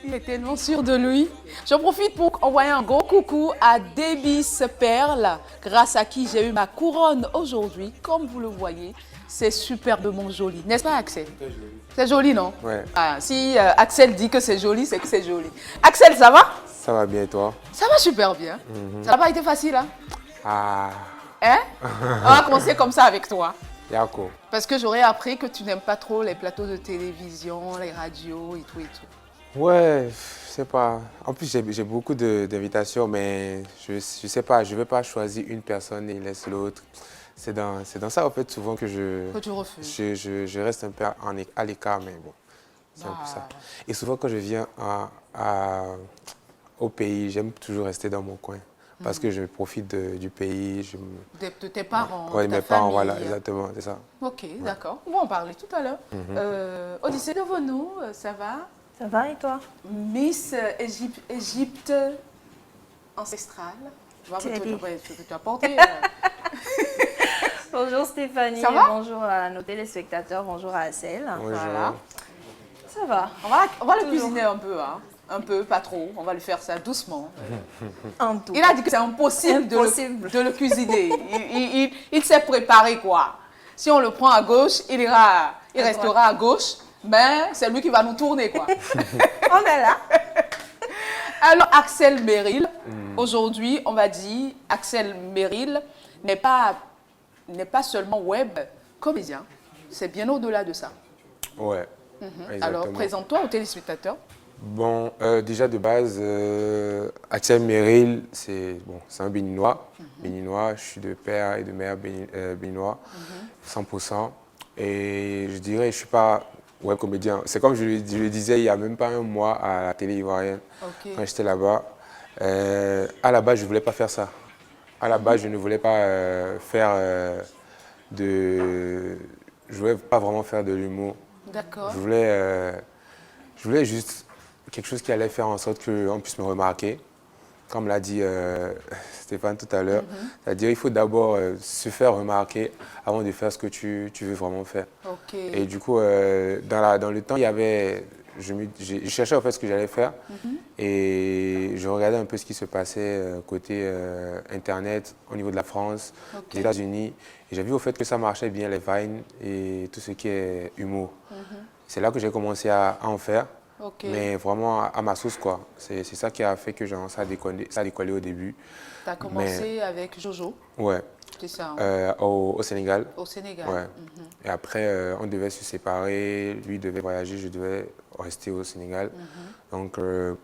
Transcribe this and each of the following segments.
Il est tellement sûr de lui. Je profite pour envoyer un gros coucou à Débis Perle, grâce à qui j'ai eu ma couronne aujourd'hui. Comme vous le voyez, c'est superbement joli. N'est-ce pas, Axel? C'est joli, non? Ouais. Ah, si Axel dit que c'est joli, c'est que c'est joli. Axel, ça va? Ça va bien et toi? Ça va super bien. Ça n'a pas été facile, hein? Ah, Hein? On va commencer comme ça avec toi. Yako. Parce que j'aurais appris que tu n'aimes pas trop les plateaux de télévision, les radios et tout et tout. Ouais, je sais pas. En plus, j'ai beaucoup d'invitations, mais je sais pas, je vais pas choisir une personne et laisse l'autre. C'est dans ça, en fait, souvent que Que tu refuses. je reste un peu à l'écart, mais bon, c'est un peu ça. Et souvent, quand je viens au pays, j'aime toujours rester dans mon coin. Parce que je profite du pays. De tes parents, Ouais, de ta mes parents, famille. voilà, exactement, c'est ça. Ok, d'accord. On va en parler tout à l'heure. Odyssée de nous, ça va? Ça va et toi? Miss Égypte ancestrale. Je vois que tu as porté. Bonjour Stéphanie, Ça va? bonjour à nos téléspectateurs, bonjour à Assel. Bonjour. Voilà. Ça va? On va le Toujours. cuisiner un peu, hein. Un peu, pas trop. On va lui faire ça doucement. En tout. Il a dit que c'est impossible, Impossible. De le cuisiner. Il s'est préparé, quoi. Si on le prend à gauche, il restera à gauche, mais c'est lui qui va nous tourner, quoi. On est là. Alors, Axel Merrill, aujourd'hui, on va dire, Axel Merrill n'est pas seulement web comédien, c'est bien au-delà de ça. Ouais. Alors, Exactement. présente-toi aux téléspectateurs. Bon, déjà de base, Axel Merrill, c'est un béninois. Béninois, je suis de père et de mère béninois, 100%. Et je dirais, je ne suis pas web comédien. C'est comme je le disais il n'y a même pas un mois à la télé ivoirienne, Ok. quand j'étais là-bas. À la base, je ne voulais pas faire ça. À la base, je ne voulais pas je voulais pas vraiment faire de l'humour. D'accord. Je voulais juste quelque chose qui allait faire en sorte qu'on puisse me remarquer. Comme l'a dit Stéphane tout à l'heure, c'est-à-dire qu'il faut d'abord se faire remarquer avant de faire ce que tu veux vraiment faire. Ok. Et du coup, dans le temps, je cherchais en fait ce que j'allais faire et je regardais un peu ce qui se passait côté Internet, au niveau de la France, des États-Unis. Et j'ai vu au fait que ça marchait bien, les Vines et tout ce qui est humour. C'est là que j'ai commencé à en faire. Ok. Mais vraiment à ma sauce, quoi. C'est ça qui a fait que ça a décollé au début. Tu as commencé avec Jojo, Ouais, c'est ça, hein, au Sénégal. au Sénégal. Ouais. Et après, on devait se séparer. Lui devait voyager, je devais rester au Sénégal. Donc,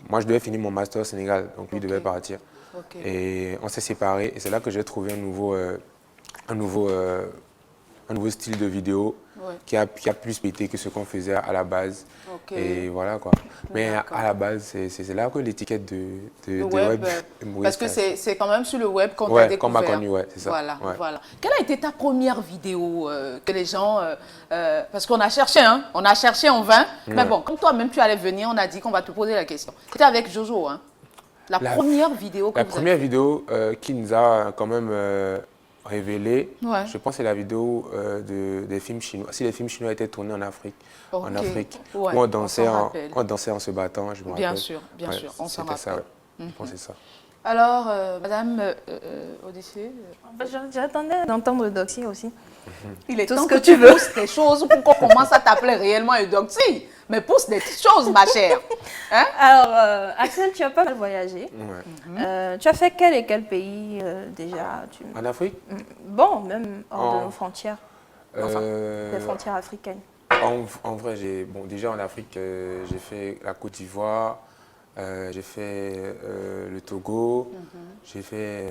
moi, je devais finir mon master au Sénégal. Donc, lui devait partir. Ok. Et on s'est séparés. Et c'est là que j'ai trouvé un nouveau style de vidéo qui a plus pété que ce qu'on faisait à la base. Ok. Et voilà quoi. Mais D'accord. à la base, c'est là que l'étiquette de Le web, parce que c'est quand même sur le web qu'on t'a qu'on découvert. m'a connu, ouais, c'est ça. Voilà, Ouais. voilà. Quelle a été ta première vidéo que les gens... parce qu'on a cherché, hein, on a cherché en vain. Mais bon, comme toi-même tu allais venir, on a dit qu'on va te poser la question. C'était avec Jojo, hein. La première vidéo que La vous première avez fait. vidéo qui nous a quand même révélé, Ouais. je pense que c'est la vidéo des films chinois. Si les films chinois étaient tournés en Afrique, Ok. où Ouais, on on dansait, s'en rappelle. on dansait en se battant, je me Bien rappelle. sûr, bien sûr, on s'en c'était ça, rappelle. ouais. Je pense que c'est ça. Alors, Madame Odyssée, J'attendais d'entendre Doxy aussi. il est Tout temps ce que que tu tu veux. pousses des choses pour qu'on commence à t'appeler réellement Eudoxie. Mais pousse des petites choses, ma chère. Hein? Alors, Axel, tu as pas mal voyagé. Ouais. Tu as fait quel et quel pays déjà En Afrique Bon, même hors de En- nos frontières, enfin, Euh, des frontières africaines. en vrai, déjà en Afrique, j'ai fait la Côte d'Ivoire, j'ai fait le Togo, j'ai fait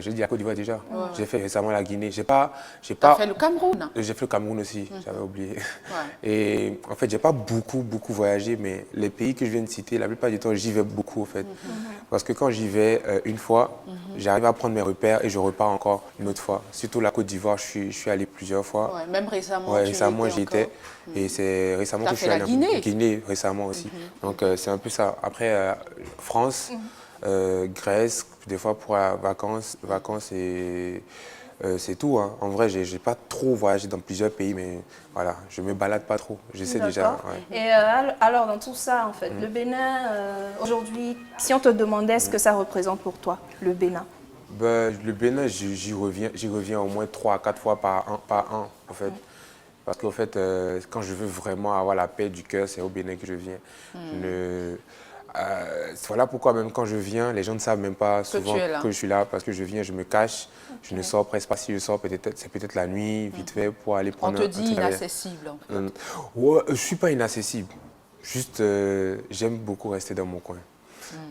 j'ai dit la Côte d'Ivoire déjà. J'ai fait récemment la Guinée. Tu as fait le Cameroun. J'ai fait le Cameroun aussi, j'avais oublié. Et en fait, j'ai pas beaucoup voyagé, mais les pays que je viens de citer, la plupart du temps, j'y vais beaucoup en fait. Parce que quand j'y vais une fois, j'arrive à prendre mes repères et je repars encore une autre fois. Surtout la Côte d'Ivoire, je suis allé plusieurs fois. Ouais, même récemment, Ouais, tu récemment y j'y étais étais. Et c'est récemment T'as que je fait suis la allé Guinée. en Guinée récemment aussi. Donc c'est un peu ça. Après, France, Grèce, des fois pour vacances et C'est tout, hein. En vrai, j'ai pas trop voyagé dans plusieurs pays, mais voilà, je me balade pas trop. J'essaie déjà. D'accord. Ouais. Et alors, dans tout ça, en fait, le Bénin, aujourd'hui, si on te demandait ce que ça représente pour toi, le Bénin? Ben, le Bénin, j'y reviens au moins 3 à 4 fois par an, en fait. Parce qu'en fait, quand je veux vraiment avoir la paix du cœur, c'est au Bénin que je viens. Voilà pourquoi même quand je viens, les gens ne savent même pas souvent tu es là. que je suis là, parce que je viens, je me cache, je ne sors presque pas. Si je sors, c'est peut-être la nuit, vite fait, pour aller On prendre te un dit truc à l'air. inaccessible. En fait. Ouais, je ne suis pas inaccessible. Juste, j'aime beaucoup rester dans mon coin.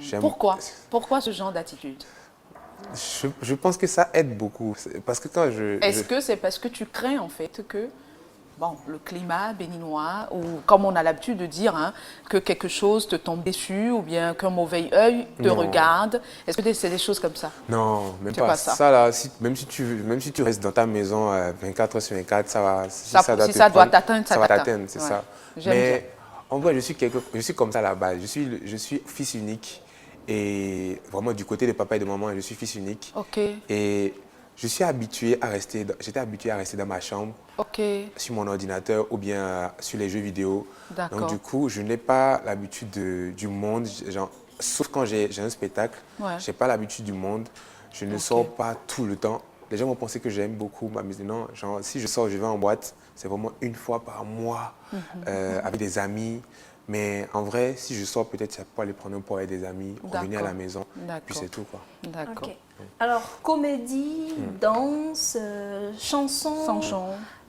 J'aime- Pourquoi? Pourquoi ce genre d'attitude? Je pense que ça aide beaucoup. Parce que quand Est-ce que c'est parce que tu crains en fait que bon, le climat béninois, ou comme on a l'habitude de dire, hein, que quelque chose te tombe dessus ou bien qu'un mauvais œil te Non. regarde? Est-ce que c'est des choses comme ça? Non, même C'est pas. pas ça. Ça là, même si tu restes dans ta maison 24 heures sur 24, ça va. Si Ça- ça doit si te ça doit prendre, t'atteindre, ça va t'atteint. t'atteindre, c'est Ouais. ça. J'aime Mais en vrai, je suis comme ça à la base. Je suis fils unique. Et vraiment, du côté de papa et de maman, je suis fils unique. Ok, Et je suis habitué à rester, j'étais habitué à rester dans ma chambre, ok, sur mon ordinateur ou bien sur les jeux vidéo. D'accord. Donc du coup, je n'ai pas l'habitude du monde, genre, sauf quand j'ai un spectacle, Ouais. je n'ai pas l'habitude du monde, je ne Ok. sors pas tout le temps. Les gens vont penser que j'aime beaucoup m'amuser. Non, genre, si je sors, je vais en boîte, c'est vraiment une fois par mois avec des amis. Mais en vrai, si je sors, peut-être c'est pour aller prendre un pot avec des amis, revenir à la D'accord. maison, D'accord. puis c'est tout, quoi. d'accord. Ok. Alors, comédie, danse, chanson. Sanchon.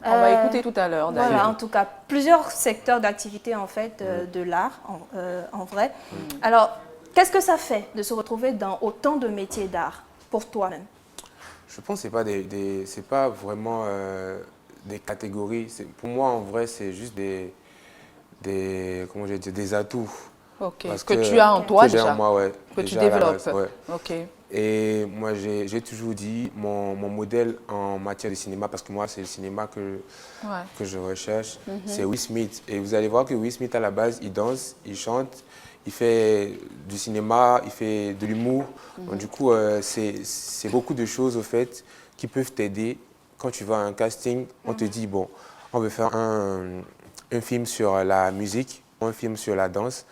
On va Euh, écouter tout à l'heure d'ailleurs. Voilà, en tout cas, plusieurs secteurs d'activité en fait de l'art en vrai. Alors, qu'est-ce que ça fait de se retrouver dans autant de métiers d'art pour toi-même? Je pense que ce n'est c'est pas vraiment des catégories. Pour moi, en vrai, c'est juste comment je vais dire, des atouts. Ok. Parce Que tu as en toi que j'ai déjà. en moi, ouais, Que tu déjà à la développes. base, ouais. Ok. Et moi, j'ai toujours dit, mon modèle en matière de cinéma, parce que moi, c'est le cinéma Ouais. que je recherche, c'est Will Smith. Et vous allez voir que Will Smith, à la base, il danse, il chante, il fait du cinéma, il fait de l'humour. Donc, du coup, c'est beaucoup de choses, au fait, qui peuvent t'aider. Quand tu vas à un casting, on te dit, bon, on veut faire un film sur la musique, un film sur la danse,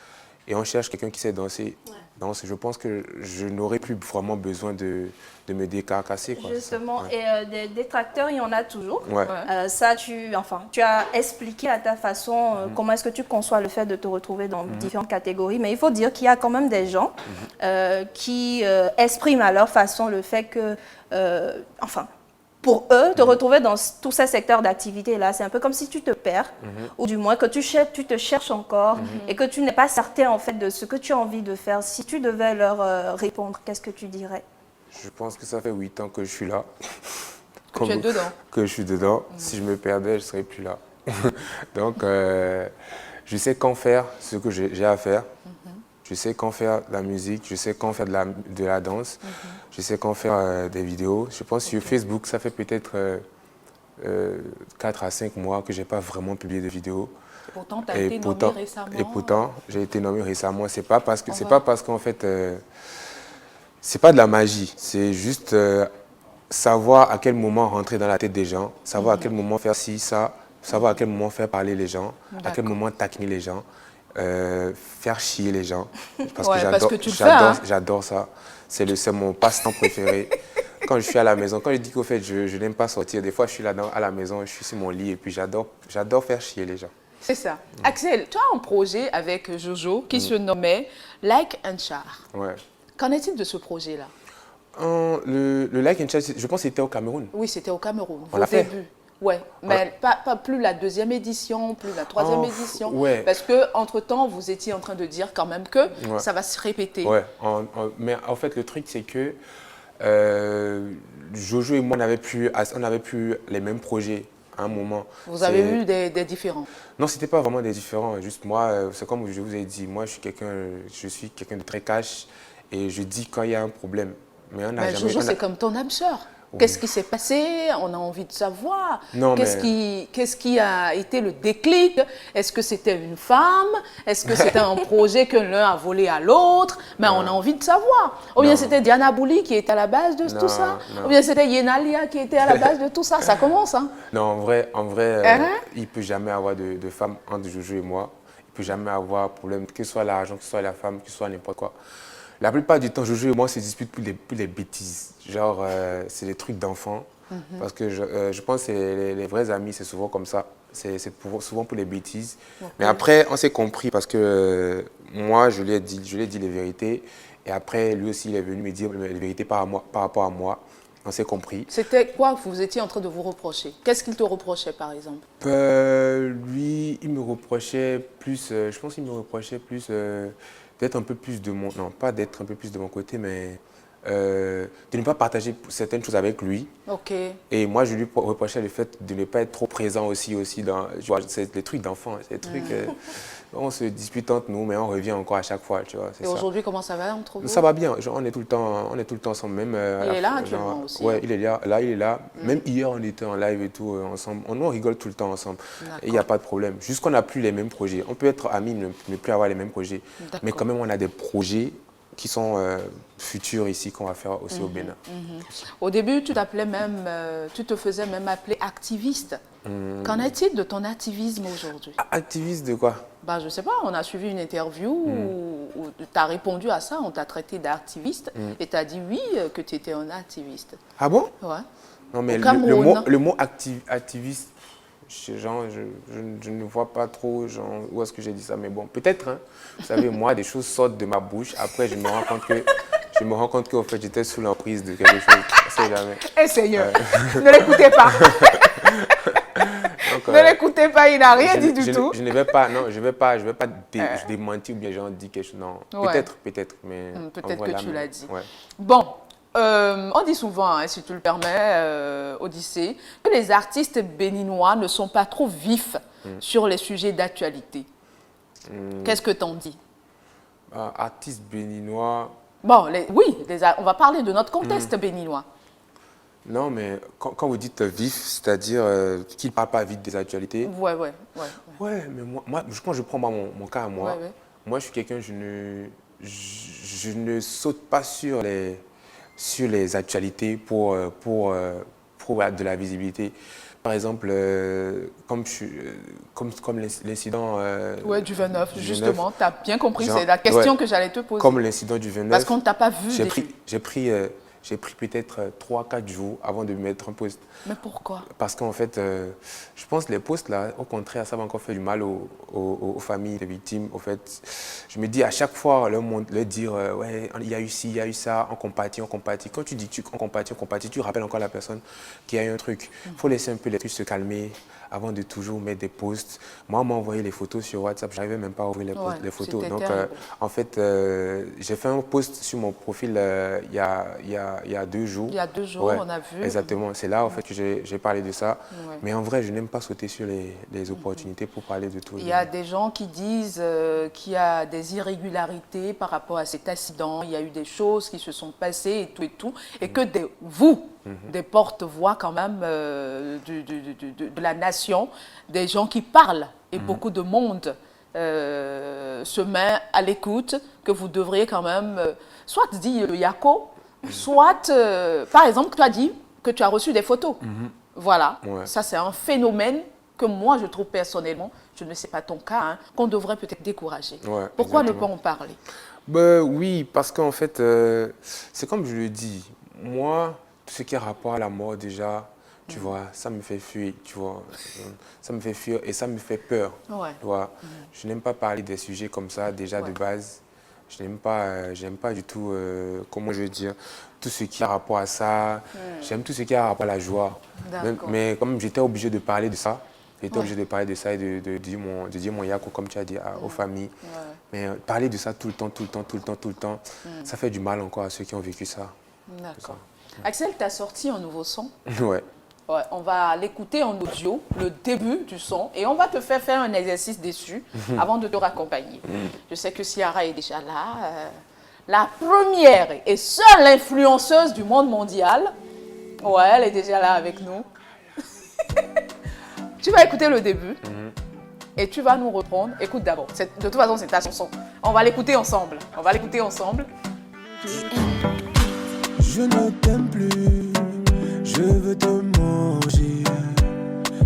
et on cherche quelqu'un qui sait danser. Donc, je pense que je n'aurais plus vraiment besoin de me décarcasser, quoi. Justement, Ouais. et des détracteurs, il y en a toujours. Ouais. Ça, tu as expliqué à ta façon comment est-ce que tu conçois le fait de te retrouver dans différentes catégories, mais il faut dire qu'il y a quand même des gens qui expriment à leur façon le fait que, pour eux, te retrouver dans tous ces secteurs d'activité-là, c'est un peu comme si tu te perds, ou du moins que tu te cherches encore, et que tu n'es pas certain en fait de ce que tu as envie de faire. Si tu devais leur répondre, qu'est-ce que tu dirais? Je pense que ça fait 8 ans que je suis là. Que tu es dedans. Que je suis dedans. Si je me perdais, je ne serais plus là. Donc, je sais quand faire ce que j'ai à faire. Je sais quand faire de la musique, je sais quand faire de la danse, je sais quand faire des vidéos. Je pense que sur Facebook, ça fait peut-être 4 à 5 mois que je n'ai pas vraiment publié de vidéos. Pourtant, tu as été nommé récemment. Et pourtant, j'ai été nommé récemment. C'est pas parce que, Ouais. pas parce qu'en fait, c'est pas de la magie. C'est juste savoir à quel moment rentrer dans la tête des gens, savoir à quel moment faire ci, ça, savoir à quel moment faire parler les gens, à quel D'accord. moment taquiner les gens, faire chier les gens. Parce Ouais, que parce que tu le fais, hein. j'adore ça. C'est mon passe-temps préféré. Quand je suis à la maison, quand je dis qu'au fait, je n'aime pas sortir, des fois, je suis là à la maison, je suis sur mon lit et puis j'adore faire chier les gens. C'est ça. Axel, tu as un projet avec Jojo qui se nommait Like and Char. Ouais. Qu'en est-il de ce projet-là? Le Like and Chat, je pense que c'était au Cameroun. Oui, c'était au Cameroun, On au l'a fait. début. Ouais, mais pas plus la deuxième édition, plus la troisième Oh, édition. ouais. Parce qu'entre-temps, vous étiez en train de dire quand même que Ouais. ça va se répéter. Ouais, mais en fait, le truc, c'est que Jojo et moi, on n'avait plus les mêmes projets à un moment. Vous avez eu des différends. Non, c'était pas vraiment des différents. Juste moi, c'est comme je vous ai dit, moi, je suis quelqu'un de très cash et je dis quand il y a un problème. Mais on n'a Mais jamais. Jojo, c'est comme ton âme sœur. Qu'est-ce qui s'est passé? On a envie de savoir. Non, Qu'est-ce qui a été le déclic? Est-ce que c'était une femme? Est-ce que c'était un projet que l'un a volé à l'autre? Mais on a envie de savoir. Ou bien c'était Diana Bouli qui était à la base de tout ça? Non. Ou bien c'était Yenalia qui était à la base de tout ça? Ça commence, hein? Non, en vrai il ne peut jamais avoir de femme entre Jojo et moi. Il ne peut jamais avoir de problème, que ce soit l'argent, que ce soit la femme, que ce soit n'importe quoi. La plupart du temps, Jojo et moi se disputent pour les bêtises. Genre, c'est des trucs d'enfants. Parce que je pense que les vrais amis, c'est souvent comme ça. C'est souvent pour les bêtises. Okay. Mais après, on s'est compris parce que moi, je lui ai dit les vérités. Et après, lui aussi, il est venu me dire les vérités par rapport à moi. On s'est compris. C'était quoi que vous étiez en train de vous reprocher? Qu'est-ce qu'il te reprochait, par exemple? Lui, il me reprochait plus, je pense qu'il me reprochait plus d'être un peu plus de mon... Non, pas d'être un peu plus de mon côté, mais de ne pas partager certaines choses avec lui. Ok. Et moi, je lui reprochais le fait de ne pas être trop présent aussi dans... C'est des trucs d'enfants, c'est des trucs... on se dispute entre nous, mais on revient encore à chaque fois, tu vois. Et aujourd'hui, comment ça va entre vous? Ça va bien, genre, on est tout le temps ensemble. Même, il est là actuellement aussi? Oui, il est là, il est là. Même hier, on était en live et tout, ensemble. On rigole tout le temps ensemble. Et il n'y a pas de problème. Juste qu'on n'a plus les mêmes projets. On peut être amis, ne plus avoir les mêmes projets. Mais quand même, on a des projets qui sont futurs ici, qu'on va faire aussi au Bénin. Au début, tu t'appelais même, tu te faisais même appeler activiste. Qu'en est-il de ton activisme aujourd'hui? Activiste de quoi? Je ne sais pas, on a suivi une interview où tu as répondu à ça, on t'a traité d'activiste et tu as dit oui, que tu étais un activiste. Ah bon? Ouais. Non, mais le mot activiste, je ne vois pas trop où est-ce que j'ai dit ça, mais bon, peut-être, hein. Vous savez, moi, des choses sortent de ma bouche, après je me rends compte qu'en fait, j'étais sous l'emprise de quelque chose, je ne sais jamais. Eh Seigneur, ne l'écoutez pas. Donc, ne l'écoutez pas, il n'a rien dit du tout. Je ne vais pas, non, je vais pas démentir ou bien j'en dis quelque chose, non. Peut-être, mais... Peut-être que tu l'as dit. Ouais. Bon. On dit souvent, hein, si tu le permets, Odyssée, que les artistes béninois ne sont pas trop vifs sur les sujets d'actualité. Qu'est-ce que t'en dis? Artistes béninois... Bon, on va parler de notre contexte béninois. Non, mais quand vous dites vif, c'est-à-dire qu'il ne parle pas vite des actualités. Ouais. Ouais, mais moi quand je prends mon cas à moi, moi je suis quelqu'un, je ne saute pas sur les actualités pour de la visibilité. Par exemple, comme l'incident... du 29, justement, tu as bien compris, c'est la question que j'allais te poser. Comme l'incident du 29. Parce qu'on ne t'a pas vu. J'ai pris peut-être 3-4 jours avant de mettre un post. Mais pourquoi? Parce qu'en fait, je pense que les posts, là, au contraire, ça va encore faire du mal aux familles des victimes. En fait, je me dis à chaque fois, leur dire, ouais, il y a eu ci, il y a eu ça, on compatit. Quand tu dis on compatit, tu rappelles encore la personne qu'il y a eu un truc. Il faut laisser un peu les trucs se calmer avant de toujours mettre des posts. Moi, on m'a envoyé les photos sur WhatsApp, je n'arrivais même pas à ouvrir les photos. Donc, en fait, j'ai fait un post sur mon profil il y a 2 jours. Il y a 2 jours, on a vu. Exactement, c'est là en fait que j'ai parlé de ça. Ouais. Mais en vrai, je n'aime pas sauter sur les opportunités pour parler de tout. Il y a des gens qui disent qu'il y a des irrégularités par rapport à cet accident. Il y a eu des choses qui se sont passées et tout. Et que des porte-voix quand même de la nation, des gens qui parlent et beaucoup de monde se met à l'écoute, que vous devriez quand même soit dire le Yako, soit, par exemple, tu as dit que tu as reçu des photos. Voilà, ça c'est un phénomène que moi je trouve personnellement, je ne sais pas ton cas, hein, qu'on devrait peut-être décourager. Pourquoi ne pas en parler? Oui, parce qu'en fait, c'est comme je le dis, moi, tout ce qui a rapport à la mort déjà, tu vois, ça me fait fuir, tu vois. Ça me fait fuir et ça me fait peur. Tu vois. Je n'aime pas parler des sujets comme ça, déjà de base. Je n'aime pas du tout, comment je veux dire, tout ce qui a rapport à ça. J'aime tout ce qui a rapport à la joie. Mais comme j'étais obligé de parler de ça, et de dire mon yako, comme tu as dit, aux familles. Mais parler de ça tout le temps, ça fait du mal encore à ceux qui ont vécu ça. D'accord. Axel, tu as sorti un nouveau son. Ouais, on va l'écouter en audio, le début du son, et on va te faire un exercice dessus avant de te raccompagner. Je sais que Ciara est déjà là, la première et seule influenceuse du monde mondial Ouais, elle est déjà là avec nous. Tu vas écouter le début et tu vas nous reprendre. Écoute d'abord. De toute façon, c'est ta chanson. On va l'écouter ensemble. On va l'écouter ensemble. Je ne t'aime plus, je veux te manger.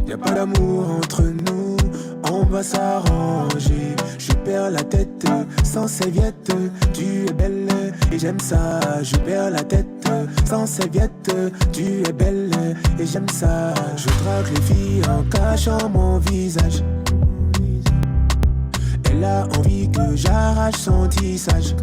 Y a pas d'amour entre nous, on va s'arranger. Je perds la tête sans serviette, tu es belle et j'aime ça. Je perds la tête sans serviette, tu es belle et j'aime ça. Je drague les filles en cachant mon visage. Elle a envie que j'arrache son tissage.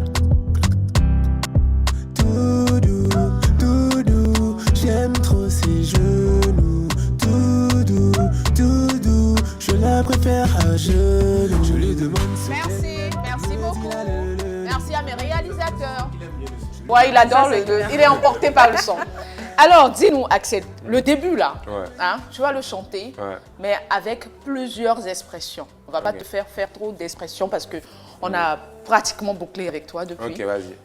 Tout doux, j'aime trop ses genoux. Tout doux, je la préfère à genoux. Je lui demande si Merci beaucoup. Merci à mes réalisateurs. Ouais, il adore il est emporté par le son. Alors, dis-nous, Axel, le début là, hein, tu vas le chanter, mais avec plusieurs expressions. On va pas te faire trop d'expressions parce qu'on a pratiquement bouclé avec toi depuis. Ok, vas-y.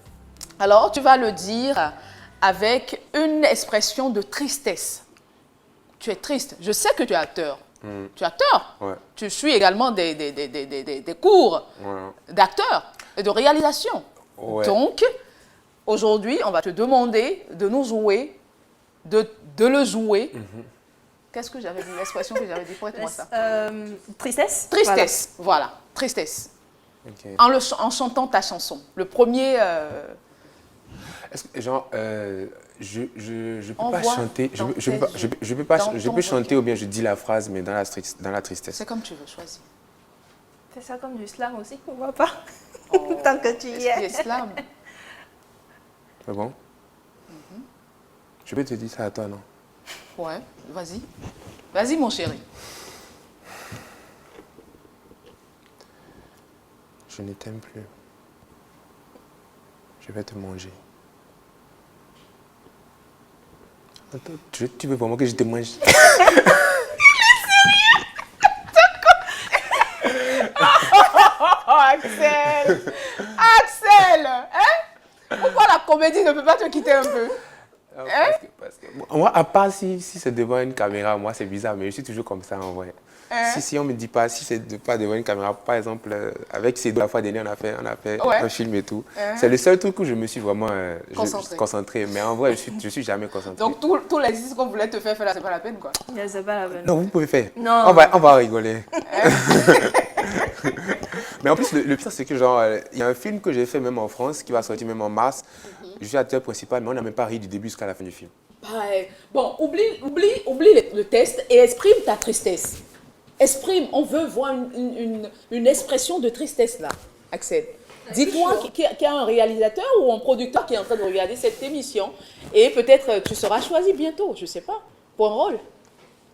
Alors, tu vas le dire avec une expression de tristesse. Tu es triste. Je sais que tu as tort. Tu as tort. Ouais. Tu suis également des cours d'acteur et de réalisation. Ouais. Donc, aujourd'hui, on va te demander de nous jouer, de le jouer. Qu'est-ce que j'avais dit? L'expression que j'avais dit, prête-moi ça. Tristesse. Tristesse, voilà. Tristesse. Ok. En chantant ta chanson. Le premier... Est-ce que, genre, je peux On pas voit chanter, dans je peux pas, tes je peux, yeux, je peux pas, dans je ton peux chanter regard. ou bien je dis la phrase, mais dans la tristesse. C'est comme tu veux, choisir. Fais ça comme du slam aussi, on voit pas. Oh, Tant que tu y esprit es. islam. C'est bon? Je peux te dire ça à toi, non? Ouais, vas-y. Vas-y, mon chéri. Je ne t'aime plus. Je vais te manger. Attends, tu veux vraiment que je te mange? Oh, Axel! Axel! Hein? Pourquoi la comédie ne peut pas te quitter un peu? Bon, moi, à part si c'est devant une caméra, moi c'est bizarre, mais je suis toujours comme ça en vrai. Si on me dit pas, si c'est pas devant une caméra, par exemple, avec Cédou, la fois dernière, on a fait un film et tout. C'est le seul truc où je me suis vraiment concentré. Mais en vrai, je suis jamais concentré. Donc, tout l'exercice qu'on voulait te faire là, c'est pas la peine, quoi. C'est pas la peine. Non, vous pouvez faire. Non. On va rigoler. Mais en plus, le pire, c'est que genre, il y a un film que j'ai fait même en France, qui va sortir même en mars. Je suis acteur principal, mais on n'a même pas ri du début jusqu'à la fin du film. Bon, oublie le test et exprime ta tristesse. Exprime, on veut voir une expression de tristesse là, Axel. Dis-moi qu'il y a un réalisateur ou un producteur qui est en train de regarder cette émission et peut-être tu seras choisi bientôt, je ne sais pas, pour un rôle.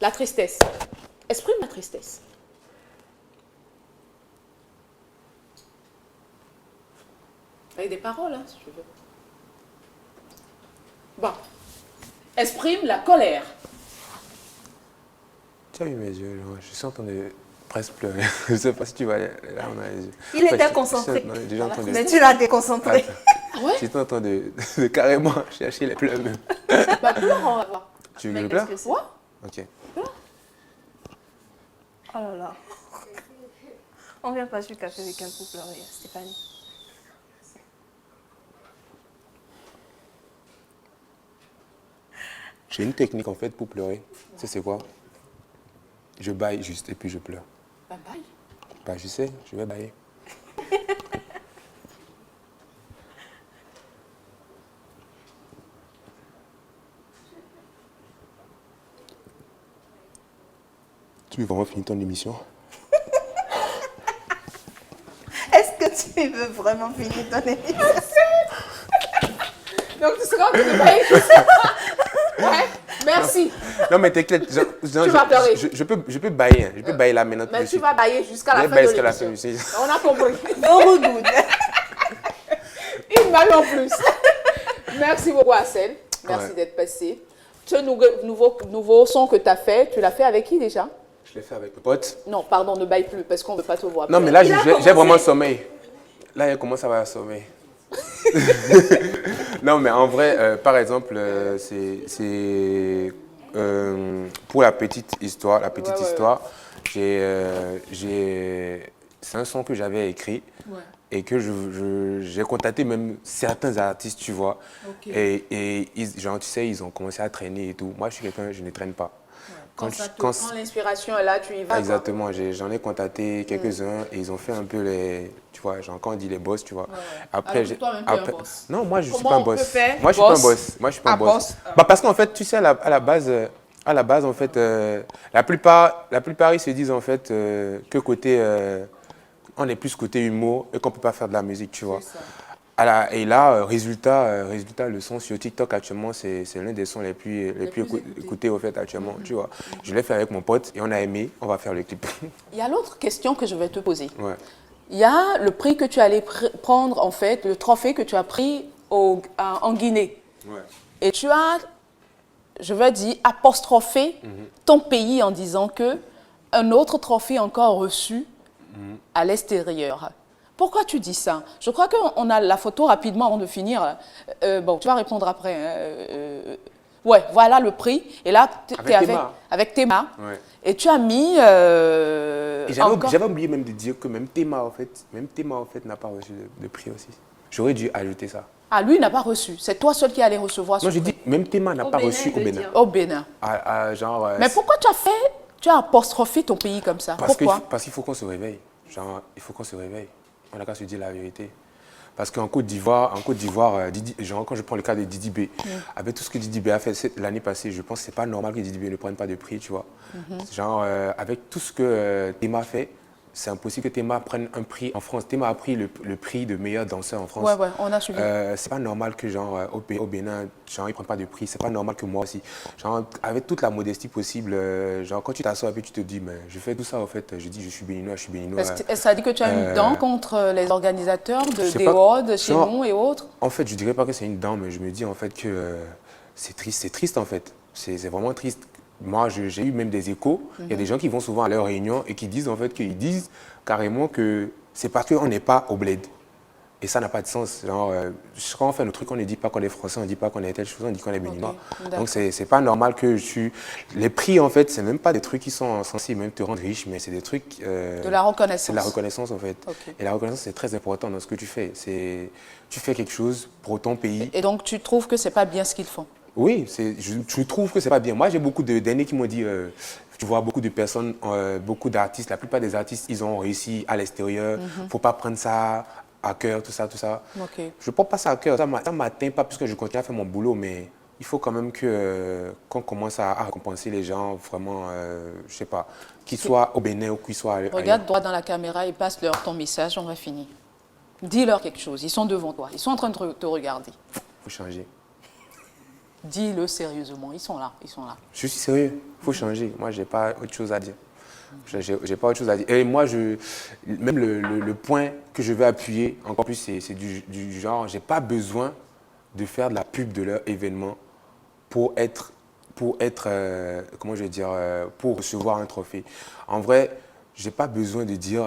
La tristesse. Exprime la tristesse. Avec des paroles, hein, si tu veux. Bon. Exprime la colère. Tu as vu mes yeux, genre, je suis en train de presque pleurer. Je ne sais pas si tu vas là, on a les yeux. Il était concentré. Déjà en train de... Mais tu l'as déconcentré. Ah ouais? J'étais en train de carrément chercher les pleurs même. Bah, pleure, on va voir. Tu veux que je pleure? Ouais. Ok. Oh là là. On vient pas sur le café avec un pour pleurer, Stéphanie. J'ai une technique en fait pour pleurer. Tu sais c'est quoi? Je baille juste et puis je pleure. Bah, bye. Bah je sais, je vais bailler. Tu veux vraiment finir ton émission? Est-ce que tu veux vraiment finir ton émission? Donc, tu seras en train de bailler tout ça. Ouais, merci. Non mais t'inquiète, Tu vas pleurer. je peux bailler, hein. Je peux bailler là maintenant. Mais tu vas bailler jusqu'à la Je vais fin bailler de jusqu'à la fin l'émission. du film. On a compris. Very good. Une balle en plus. Merci beaucoup, Assel. Merci Ouais. d'être passé. Ce nouveau son que tu as fait, tu l'as fait avec qui déjà? Je l'ai fait avec mes potes. Non, pardon, ne baille plus parce qu'on ne veut pas te voir. Non mais là Il a j'ai commencé. vraiment sommeil. Là il commence à avoir sommeil. Non, mais en vrai, par exemple, pour la petite histoire, c'est un son que j'avais écrit et que j'ai contacté même certains artistes, tu vois. Ok. Et genre, tu sais, ils ont commencé à traîner et tout. Moi, je suis quelqu'un, je ne traîne pas. Quand l'inspiration est là, tu y vas. Exactement, j'en ai contacté quelques-uns et ils ont fait un peu les, tu vois, genre quand on dit les boss, tu vois. Après, Alors, toi-même, tu es un boss. non, moi je suis Comment pas un on peut boss. faire Moi je suis pas un boss boss. Moi je suis pas un à boss. boss, Bah, parce qu'en fait, tu sais, à la base en fait, la plupart ils se disent en fait que côté, on est plus côté humour et qu'on peut pas faire de la musique, tu vois. C'est ça. Et là, résultat, le son sur TikTok actuellement, c'est l'un des sons les plus écoutés au fait actuellement, tu vois. Je l'ai fait avec mon pote et on a aimé, on va faire le clip. Il y a l'autre question que je vais te poser. Ouais. Il y a le prix que tu allais prendre, en fait, le trophée que tu as pris en Guinée. Ouais. Et tu as, je veux dire, apostrophé ton pays en disant que un autre trophée encore reçu à l'extérieur. Pourquoi tu dis ça? Je crois qu'on a la photo rapidement avant de finir. Bon, tu vas répondre après. Ouais, voilà le prix. Et là, tu es avec Théma. Ouais. Et tu as mis Et encore... j'avais oublié même de dire que même Théma en fait n'a pas reçu de prix aussi. J'aurais dû ajouter ça. Ah, lui n'a pas reçu. C'est toi seul qui allais recevoir ce Non, j'ai prix. dit même Théma n'a pas reçu au Bénin. Au Bénin. Genre, Mais pourquoi tu as apostrophé ton pays comme ça? Pourquoi? Parce qu'il faut qu'on se réveille. Genre, il faut qu'on se réveille. On n'a qu'à se dire la vérité. Parce qu'en Côte d'Ivoire, genre quand je prends le cas de Didi B, avec tout ce que Didi B a fait l'année passée, je pense que c'est pas normal que Didi B ne prenne pas de prix, tu vois. Genre, avec tout ce que Théma fait, c'est impossible que Théma prenne un prix en France. Théma a pris le prix de meilleur danseur en France. Ouais, on a suivi. C'est pas normal que genre au Bénin, genre ils prennent pas de prix. C'est pas normal que moi aussi. Genre avec toute la modestie possible, genre quand tu t'assois et puis tu te dis mais je fais tout ça en fait, je dis je suis béninois. Est-ce que ça dit que tu as une dent contre les organisateurs des pas, Hordes chez genre, nous et autres? En fait, je dirais pas que c'est une dent, mais je me dis en fait que c'est triste en fait. C'est vraiment triste. Moi, j'ai eu même des échos. Il y a des gens qui vont souvent à leurs réunions et qui disent en fait qu'ils disent carrément que c'est parce qu'on n'est pas au bled. Et ça n'a pas de sens. Genre, quand on fait le truc, on ne dit pas qu'on est français, on ne dit pas qu'on est telle chose, on dit qu'on est béninois. Okay, donc, c'est pas normal que Les prix, en fait, c'est même pas des trucs qui sont censés même te rendre riche, mais c'est des trucs... de la reconnaissance. C'est de la reconnaissance, en fait. Okay. Et la reconnaissance, c'est très important dans ce que tu fais. Tu fais quelque chose pour ton pays. Et donc, tu trouves que c'est pas bien ce qu'ils font? Oui, je trouve que c'est pas bien. Moi, j'ai beaucoup d'aînés qui m'ont dit, tu vois, beaucoup de personnes, beaucoup d'artistes, la plupart des artistes, ils ont réussi à l'extérieur. Faut pas prendre ça à cœur, tout ça. Okay. Je ne prends pas ça à cœur. Ça ne m'atteint pas puisque je continue à faire mon boulot, mais il faut quand même qu'on commence à récompenser les gens vraiment, je sais pas, qu'ils soient au Bénin ou qu'ils soient ailleurs. Regarde droit dans la caméra et passe-leur ton message, on va finir. Dis-leur quelque chose, ils sont devant toi, ils sont en train de te regarder. Il faut changer. Dis-le sérieusement, ils sont là. Je suis sérieux, il faut changer. Moi, je n'ai pas autre chose à dire. J'ai pas autre chose à dire. Et moi, même le point que je vais appuyer encore plus, c'est du genre, j'ai pas besoin de faire de la pub de leur événement pour comment je vais dire, pour recevoir un trophée. En vrai, j'ai pas besoin de dire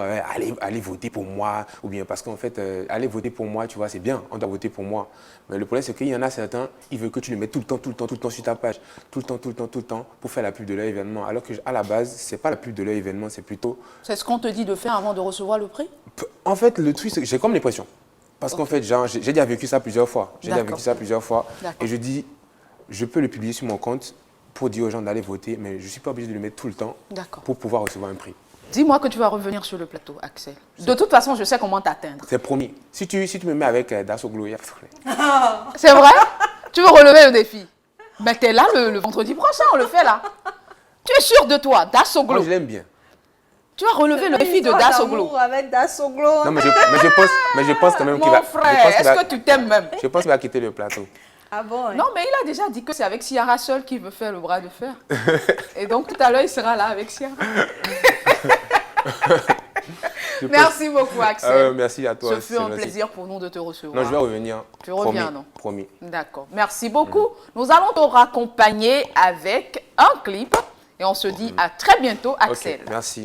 allez voter pour moi, ou bien parce qu'en fait allez voter pour moi, tu vois, c'est bien, on doit voter pour moi. Mais le problème c'est qu'il y en a certains, ils veulent que tu le mettes tout le temps sur ta page, tout le temps pour faire la pub de leur événement. Alors que à la base, c'est pas la pub de leur événement, c'est plutôt. C'est ce qu'on te dit de faire avant de recevoir le prix? En fait, le truc, c'est que j'ai comme l'impression. Parce qu'en fait, j'ai déjà vécu ça plusieurs fois. Et je dis, je peux le publier sur mon compte pour dire aux gens d'aller voter, mais je ne suis pas obligé de le mettre tout le temps pour pouvoir recevoir un prix. Dis-moi que tu vas revenir sur le plateau, Axel. De toute façon, je sais comment t'atteindre. C'est promis. Si tu me mets avec Dassoglo, il y a... C'est vrai? Tu veux relever le défi? Mais t'es là le vendredi prochain, on le fait là. Tu es sûr de toi, Dassoglo? Moi, je l'aime bien. Tu as relevé le défi de Dassoglo. Avec Dassoglo. Non, mais je pense quand même qu'il va... Mon frère, est-ce que tu t'aimes même? Je pense qu'il va quitter le plateau. Ah bon? Non, mais il a déjà dit que c'est avec Ciara seul qu'il veut faire le bras de fer. Et donc, tout à l'heure, il sera là avec Ciara. Merci beaucoup, Axel. Merci à toi. Ce fut un plaisir pour nous de te recevoir. Non, je vais revenir. Tu reviens, non? Promis. D'accord. Merci beaucoup. Nous allons te raccompagner avec un clip et on se dit à très bientôt, Axel. Okay, merci.